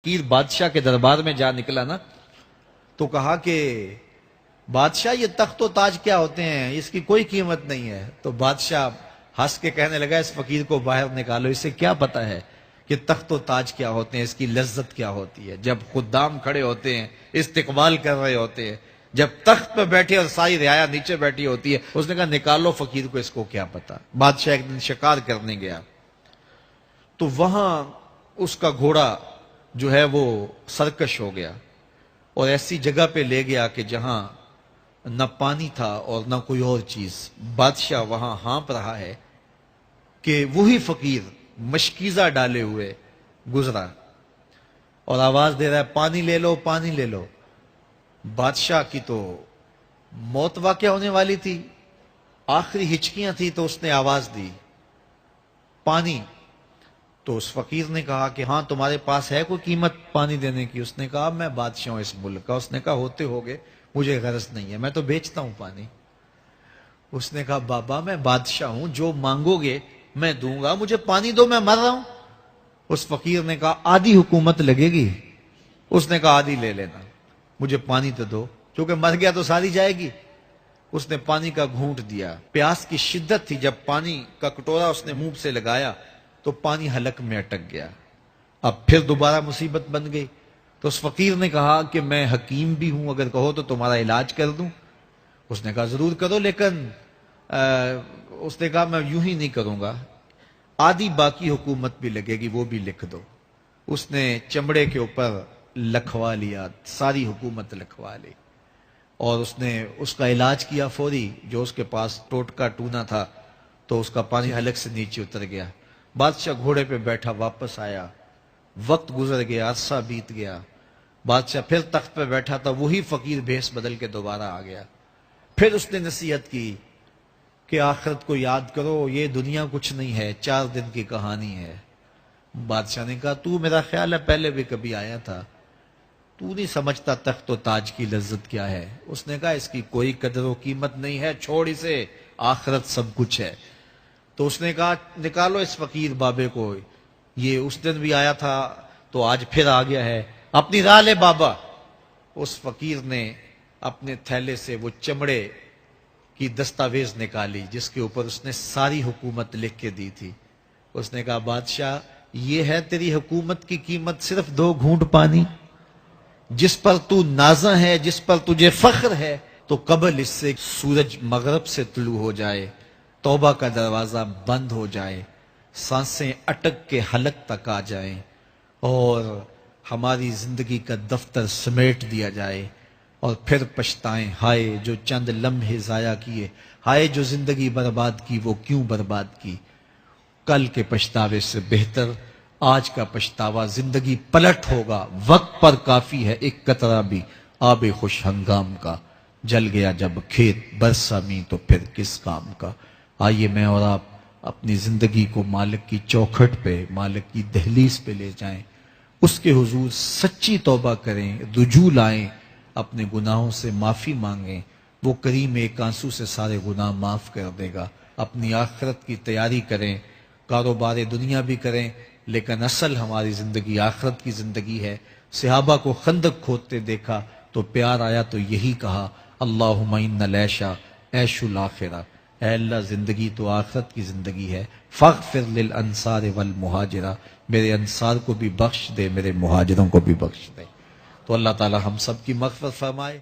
فقیر بادشاہ کے دربار میں جا نکلا نا تو کہا کہ بادشاہ یہ تخت و تاج کیا ہوتے ہیں، اس کی کوئی قیمت نہیں ہے۔ تو بادشاہ ہنس کے کہنے لگا اس فقیر کو باہر نکالو، اسے کیا پتا ہے کہ تخت و تاج کیا ہوتے ہیں، اس کی لذت کیا ہوتی ہے۔ جب خدام کھڑے ہوتے ہیں، استقبال کر رہے ہوتے ہیں، جب تخت پہ بیٹھے اور ساری رعایا نیچے بیٹھی ہوتی ہے، اس نے کہا نکالو فقیر کو، اس کو کیا پتا۔ بادشاہ ایک دن شکار کرنے گیا تو وہاں اس کا گھوڑا جو ہے وہ سرکش ہو گیا اور ایسی جگہ پہ لے گیا کہ جہاں نہ پانی تھا اور نہ کوئی اور چیز۔ بادشاہ وہاں ہانپ رہا ہے کہ وہی فقیر مشکیزہ ڈالے ہوئے گزرا اور آواز دے رہا ہے پانی لے لو، پانی لے لو۔ بادشاہ کی تو موت واقع ہونے والی تھی، آخری ہچکیاں تھی، تو اس نے آواز دی پانی۔ تو اس فقیر نے کہا کہ ہاں تمہارے پاس ہے کوئی قیمت پانی دینے کی؟ اس نے کہا میں بادشاہ ہوں اس ملک کا۔ اس نے کہا ہوتے ہوگے، مجھے غرض نہیں ہے، میں تو بیچتا ہوں پانی۔ اس نے کہا بابا میں بادشاہ ہوں، جو مانگو گے میں دوں گا، مجھے پانی دو، میں مر رہا ہوں۔ اس فقیر نے کہا آدھی حکومت لگے گی۔ اس نے کہا آدھی لے لینا، مجھے پانی تو دو، کیونکہ مر گیا تو ساری جائے گی۔ اس نے پانی کا گھونٹ دیا، پیاس کی شدت تھی، جب پانی کا کٹورا اس نے منہ سے لگایا تو پانی حلق میں اٹک گیا۔ اب پھر دوبارہ مصیبت بن گئی تو اس فقیر نے کہا کہ میں حکیم بھی ہوں، اگر کہو تو تمہارا علاج کر دوں۔ اس نے کہا ضرور کرو، لیکن اس نے کہا میں یوں ہی نہیں کروں گا، آدھی باقی حکومت بھی لگے گی، وہ بھی لکھ دو۔ اس نے چمڑے کے اوپر لکھوا لیا، ساری حکومت لکھوا لی اور اس نے اس کا علاج کیا فوری۔ جو اس کے پاس ٹوٹکا ٹونا تھا تو اس کا پانی حلق سے نیچے اتر گیا۔ بادشاہ گھوڑے پہ بیٹھا واپس آیا، وقت گزر گیا، عرصہ بیت گیا۔ بادشاہ پھر تخت پہ بیٹھا تھا، وہی فقیر بھیس بدل کے دوبارہ آ گیا۔ پھر اس نے نصیحت کی کہ آخرت کو یاد کرو، یہ دنیا کچھ نہیں ہے، 4 دن کی کہانی ہے۔ بادشاہ نے کہا تو میرا خیال ہے پہلے بھی کبھی آیا تھا، تو نہیں سمجھتا تخت و تاج کی لذت کیا ہے۔ اس نے کہا اس کی کوئی قدر و قیمت نہیں ہے، چھوڑ اسے، آخرت سب کچھ ہے۔ تو اس نے کہا نکالو اس فقیر بابے کو، یہ اس دن بھی آیا تھا تو آج پھر آ گیا ہے، اپنی راہ لے بابا۔ اس فقیر نے اپنے تھیلے سے وہ چمڑے کی دستاویز نکالی جس کے اوپر اس نے ساری حکومت لکھ کے دی تھی۔ اس نے کہا بادشاہ یہ ہے تیری حکومت کی قیمت، صرف 2 گھونٹ پانی، جس پر تو نازاں ہے، جس پر تجھے فخر ہے، تو قبل اس سے سورج مغرب سے طلوع ہو جائے، توبہ کا دروازہ بند ہو جائے، سانسیں اٹک کے حلق تک آ جائیں اور ہماری زندگی کا دفتر سمیٹ دیا جائے، اور پھر پچھتائیں ہائے جو چند لمحے ضائع کیے، ہائے جو زندگی برباد کی وہ کیوں برباد کی۔ کل کے پچھتاوے سے بہتر آج کا پچھتاوا، زندگی پلٹ ہوگا، وقت پر کافی ہے ایک قطرہ بھی آب خوش ہنگام کا، جل گیا جب کھیت برسا می تو پھر کس کام کا۔ آئیے میں اور آپ اپنی زندگی کو مالک کی چوکھٹ پہ، مالک کی دہلیز پہ لے جائیں، اس کے حضور سچی توبہ کریں، رجوع لائیں، اپنے گناہوں سے معافی مانگیں، وہ کریم ایک آنسو سے سارے گناہ معاف کر دے گا۔ اپنی آخرت کی تیاری کریں، کاروبار دنیا بھی کریں، لیکن اصل ہماری زندگی آخرت کی زندگی ہے۔ صحابہ کو خندق کھودتے دیکھا تو پیار آیا تو یہی کہا اللہم ان العیش عیش الاخرہ، اے اللہ زندگی تو آخرت کی زندگی ہے، فاغفر للانصار والمہاجرہ، میرے انصار کو بھی بخش دے، میرے مہاجروں کو بھی بخش دے۔ تو اللہ تعالی ہم سب کی مغفرت فرمائے۔